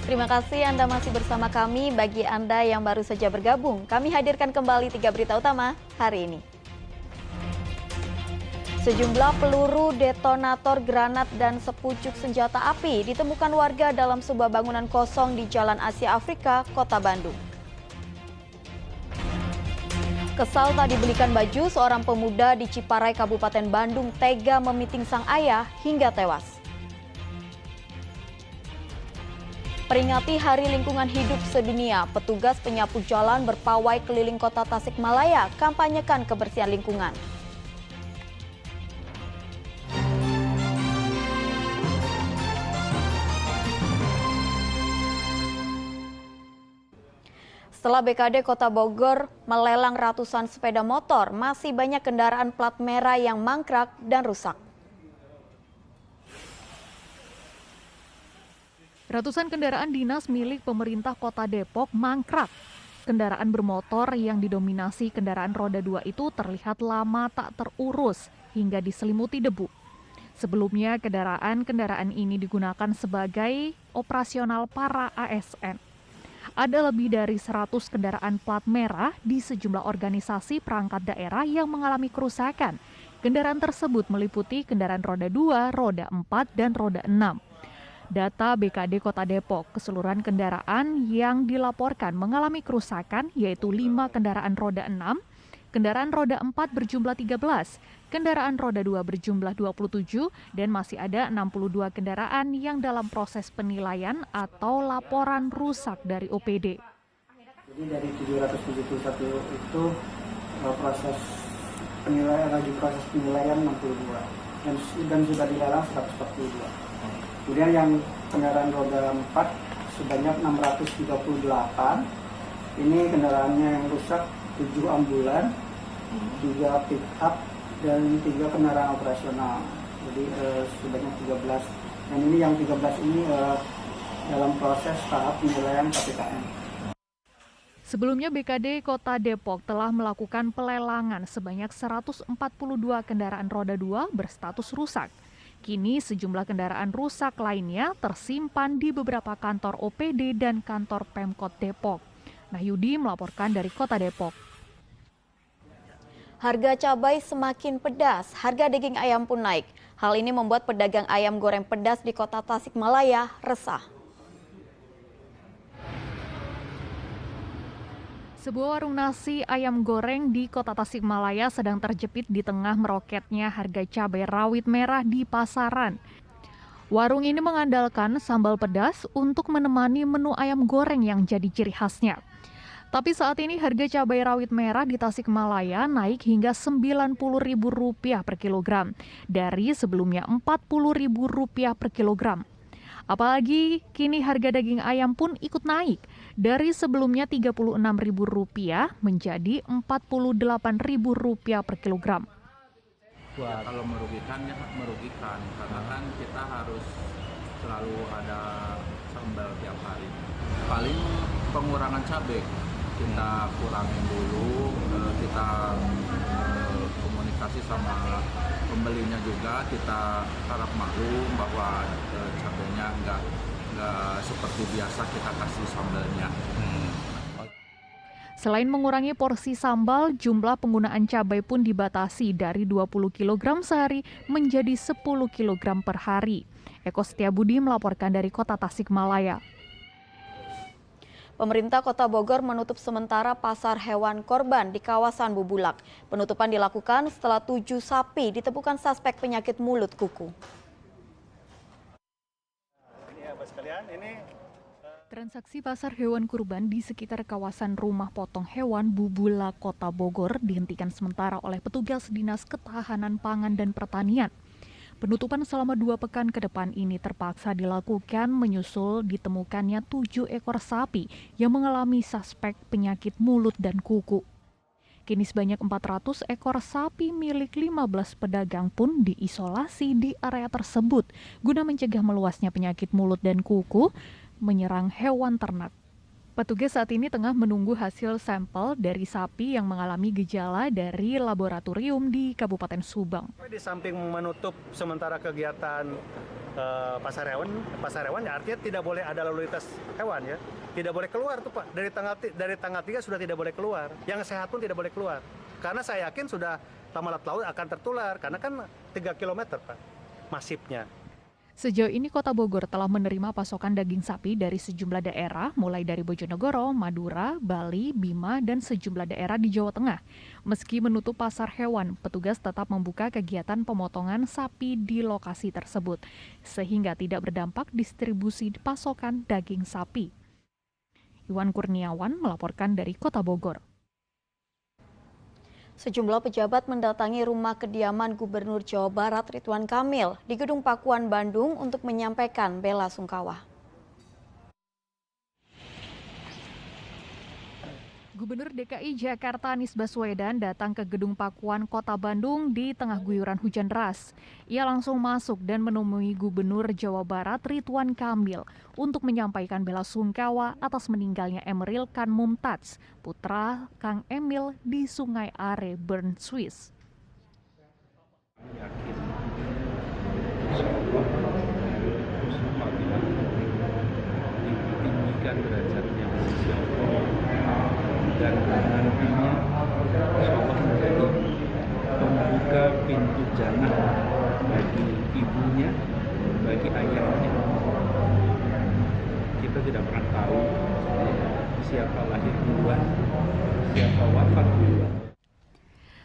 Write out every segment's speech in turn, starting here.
Terima kasih Anda masih bersama kami. Bagi Anda yang baru saja bergabung, kami hadirkan kembali 3 berita utama hari ini. Sejumlah peluru, detonator, granat, dan sepucuk senjata api ditemukan warga dalam sebuah bangunan kosong di Jalan Asia Afrika, Kota Bandung. Kesal tak dibelikan baju, seorang pemuda di Ciparai, Kabupaten Bandung tega memiting sang ayah hingga tewas. Peringati Hari Lingkungan Hidup Sedunia, petugas penyapu jalan berpawai keliling kota Tasikmalaya, kampanyekan kebersihan lingkungan. Setelah BKD Kota Bogor melelang ratusan sepeda motor, masih banyak kendaraan plat merah yang mangkrak dan rusak. Ratusan kendaraan dinas milik pemerintah Kota Depok mangkrak. Kendaraan bermotor yang didominasi kendaraan roda 2 itu terlihat lama tak terurus hingga diselimuti debu. Sebelumnya kendaraan ini digunakan sebagai operasional para ASN. Ada lebih dari 100 kendaraan plat merah di sejumlah organisasi perangkat daerah yang mengalami kerusakan. Kendaraan tersebut meliputi kendaraan roda 2, roda 4, dan roda 6. Data BKD Kota Depok, keseluruhan kendaraan yang dilaporkan mengalami kerusakan yaitu 5 kendaraan roda 6, kendaraan roda 4 berjumlah 13, kendaraan roda 2 berjumlah 27, dan masih ada 62 kendaraan yang dalam proses penilaian atau laporan rusak dari OPD. Jadi dari 771 itu proses penilaian 62 dan sudah dilelang 142. Kemudian yang kendaraan roda 4 sebanyak 638, ini kendaraannya yang rusak 7 ambulan, 3 pick up, dan 3 kendaraan operasional. Jadi sebanyak 13. Dan ini yang 13 ini dalam proses tahap penilaian KPKM. Sebelumnya BKD Kota Depok telah melakukan pelelangan sebanyak 142 kendaraan roda 2 berstatus rusak. Kini sejumlah kendaraan rusak lainnya tersimpan di beberapa kantor OPD dan kantor Pemkot Depok. Nahyudi melaporkan dari Kota Depok. Harga cabai semakin pedas, harga daging ayam pun naik. Hal ini membuat pedagang ayam goreng pedas di Kota Tasikmalaya resah. Sebuah warung nasi ayam goreng di Kota Tasikmalaya sedang terjepit di tengah meroketnya harga cabai rawit merah di pasaran. Warung ini mengandalkan sambal pedas untuk menemani menu ayam goreng yang jadi ciri khasnya. Tapi saat ini harga cabai rawit merah di Tasikmalaya naik hingga Rp90.000 per kilogram, dari sebelumnya Rp40.000 per kilogram. Apalagi kini harga daging ayam pun ikut naik, dari sebelumnya Rp36.000 menjadi Rp48.000 per kilogram. Ya, kalau merugikan ya merugikan, karena kan kita harus selalu ada sambal tiap hari. Paling pengurangan cabai, kita kurangin dulu, kita komunikasi sama pembelinya juga, kita harap maklum bahwa cabainya nggak seperti biasa kita kasih sambalnya. Selain mengurangi porsi sambal, jumlah penggunaan cabai pun dibatasi dari 20 kg sehari menjadi 10 kg per hari. Eko Setiabudi melaporkan dari Kota Tasikmalaya. Pemerintah Kota Bogor menutup sementara pasar hewan korban di kawasan Bubulak. Penutupan dilakukan setelah 7 sapi ditemukan suspek penyakit mulut kuku. Transaksi pasar hewan kurban di sekitar kawasan rumah potong hewan Bubulak, Kota Bogor dihentikan sementara oleh petugas Dinas Ketahanan Pangan dan Pertanian. Penutupan selama 2 pekan ke depan ini terpaksa dilakukan menyusul ditemukannya 7 ekor sapi yang mengalami suspek penyakit mulut dan kuku. Kini sebanyak 400 ekor sapi milik 15 pedagang pun diisolasi di area tersebut guna mencegah meluasnya penyakit mulut dan kuku menyerang hewan ternak. Petugas saat ini tengah menunggu hasil sampel dari sapi yang mengalami gejala dari laboratorium di Kabupaten Subang. Di samping menutup sementara kegiatan pasar hewan ya artinya tidak boleh ada lalu lintas hewan ya. Tidak boleh keluar tuh Pak. Dari tanggal 3 sudah tidak boleh keluar. Yang sehat pun tidak boleh keluar. Karena saya yakin sudah lama laut akan tertular karena kan 3 km Pak masifnya. Sejauh ini Kota Bogor telah menerima pasokan daging sapi dari sejumlah daerah, mulai dari Bojonegoro, Madura, Bali, Bima, dan sejumlah daerah di Jawa Tengah. Meski menutup pasar hewan, petugas tetap membuka kegiatan pemotongan sapi di lokasi tersebut, sehingga tidak berdampak distribusi pasokan daging sapi. Iwan Kurniawan melaporkan dari Kota Bogor. Sejumlah pejabat mendatangi rumah kediaman Gubernur Jawa Barat Ridwan Kamil di Gedung Pakuan Bandung untuk menyampaikan bela sungkawa. Gubernur DKI Jakarta Anies Baswedan datang ke Gedung Pakuan Kota Bandung di tengah guyuran hujan deras. Ia langsung masuk dan menemui Gubernur Jawa Barat Ridwan Kamil untuk menyampaikan bela sungkawa atas meninggalnya Emeril Khan Mumtaz, putra Kang Emil di Sungai Are, Bern, Swiss. Ditinggikan derajatnya sisi Allah dan nantinya insyaallah menjadi membuka pintu jannah bagi ibunya, bagi ayahnya. Kita tidak pernah tahu siapa lahir duluan, siapa wafat duluan.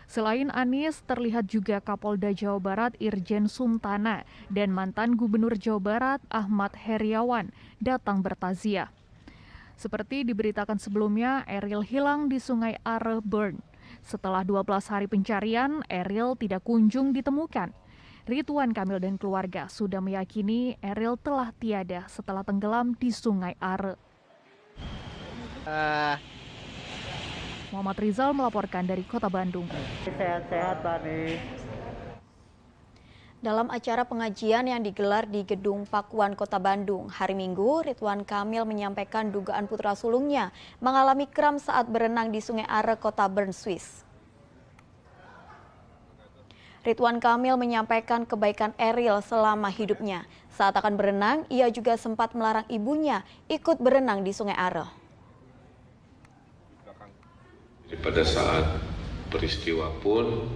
Selain Anies, terlihat juga Kapolda Jawa Barat Irjen Sumtana dan mantan Gubernur Jawa Barat Ahmad Heriawan datang bertaziah. Seperti diberitakan sebelumnya, Eril hilang di Sungai Are, Bern. Setelah 12 hari pencarian, Eril tidak kunjung ditemukan. Ridwan Kamil dan keluarga sudah meyakini Eril telah tiada setelah tenggelam di Sungai Are. Muhammad Rizal melaporkan dari Kota Bandung. Sehat-sehat Pak nih. Dalam acara pengajian yang digelar di Gedung Pakuan Kota Bandung, hari Minggu, Ridwan Kamil menyampaikan dugaan putra sulungnya mengalami kram saat berenang di Sungai Are, Kota Bern, Swiss. Ridwan Kamil menyampaikan kebaikan Eril selama hidupnya. Saat akan berenang, ia juga sempat melarang ibunya ikut berenang di Sungai Are. Pada saat peristiwa pun,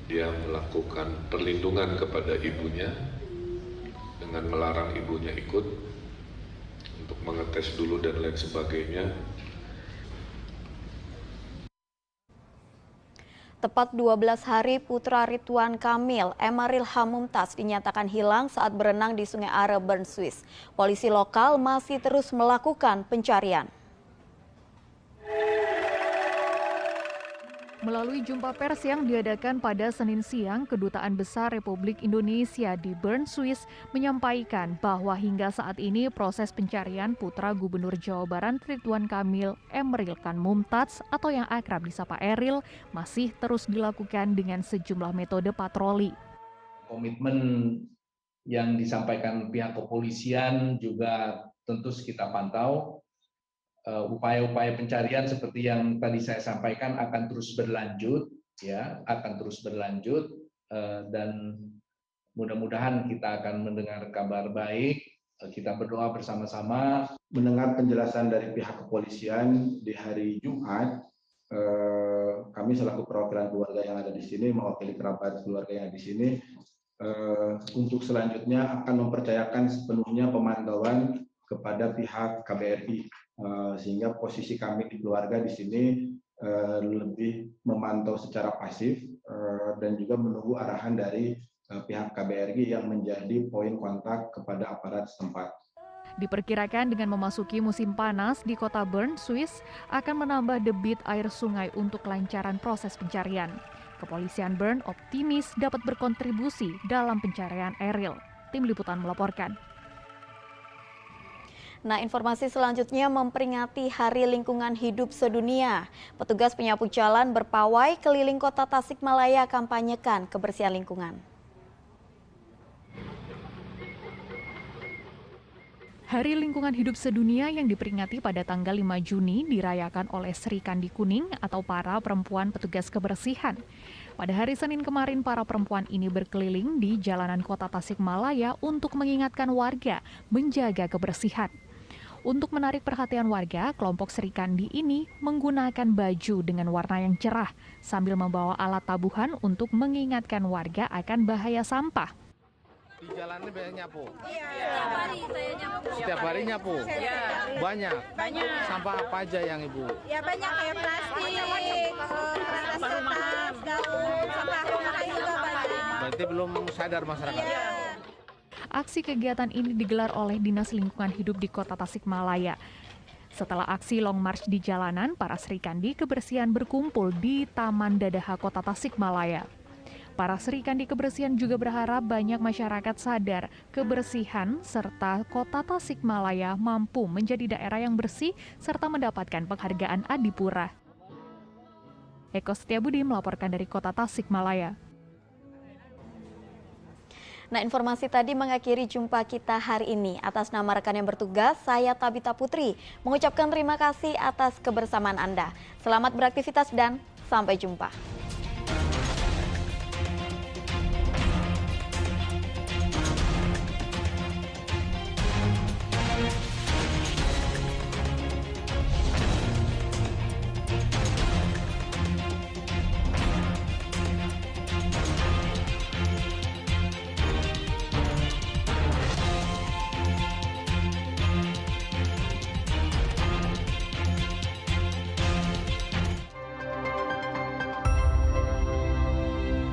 dia melakukan perlindungan kepada ibunya dengan melarang ibunya ikut untuk mengetes dulu dan lain sebagainya. Tepat 12 hari putra Ridwan Kamil, Emeril Khan Mumtaz dinyatakan hilang saat berenang di Sungai Are, Bern, Swiss. Polisi lokal masih terus melakukan pencarian. Melalui jumpa pers yang diadakan pada Senin siang, Kedutaan Besar Republik Indonesia di Bern, Swiss menyampaikan bahwa hingga saat ini proses pencarian putra Gubernur Jawa Barat Ridwan Kamil, Emeril Khan Mumtaz atau yang akrab disapa Eril masih terus dilakukan dengan sejumlah metode patroli. Komitmen yang disampaikan pihak kepolisian juga tentu kita pantau. Upaya-upaya pencarian seperti yang tadi saya sampaikan akan terus berlanjut, dan mudah-mudahan kita akan mendengar kabar baik. Kita berdoa bersama-sama. Mendengar penjelasan dari pihak kepolisian di hari Jumat, kami selaku perwakilan keluarga yang ada di sini, mewakili kerabat keluarga yang ada di sini, untuk selanjutnya akan mempercayakan sepenuhnya pemantauan kepada pihak KBRI. Sehingga posisi kami di keluarga di sini lebih memantau secara pasif dan juga menunggu arahan dari pihak KBRI yang menjadi poin kontak kepada aparat setempat. Diperkirakan dengan memasuki musim panas di Kota Bern, Swiss akan menambah debit air sungai untuk kelancaran proses pencarian. Kepolisian Bern optimis dapat berkontribusi dalam pencarian Eril. Tim Liputan melaporkan. Nah, informasi selanjutnya memperingati Hari Lingkungan Hidup Sedunia. Petugas penyapu jalan berpawai keliling kota Tasikmalaya kampanyekan kebersihan lingkungan. Hari Lingkungan Hidup Sedunia yang diperingati pada tanggal 5 Juni dirayakan oleh Sri Kandi Kuning atau para perempuan petugas kebersihan. Pada hari Senin kemarin, para perempuan ini berkeliling di jalanan kota Tasikmalaya untuk mengingatkan warga menjaga kebersihan. Untuk menarik perhatian warga, kelompok Sri Kandi ini menggunakan baju dengan warna yang cerah sambil membawa alat tabuhan untuk mengingatkan warga akan bahaya sampah. Di jalan ini banyak nyapu? Setiap hari saya nyapu. Setiap hari nyapu? Banyak? Sampah apa aja yang Ibu? Ya banyak kayak plastik, kertas, daun, sampah rumah juga banyak. Berarti belum sadar masyarakat? Aksi kegiatan ini digelar oleh Dinas Lingkungan Hidup di Kota Tasikmalaya. Setelah aksi long march di jalanan, para Sri Kandi kebersihan berkumpul di Taman Dadaha Kota Tasikmalaya. Para Sri Kandi kebersihan juga berharap banyak masyarakat sadar kebersihan serta Kota Tasikmalaya mampu menjadi daerah yang bersih serta mendapatkan penghargaan Adipura. Eko Setiabudi melaporkan dari Kota Tasikmalaya. Nah, informasi tadi mengakhiri jumpa kita hari ini. Atas nama rekan yang bertugas, saya Tabita Putri mengucapkan terima kasih atas kebersamaan Anda. Selamat beraktivitas dan sampai jumpa.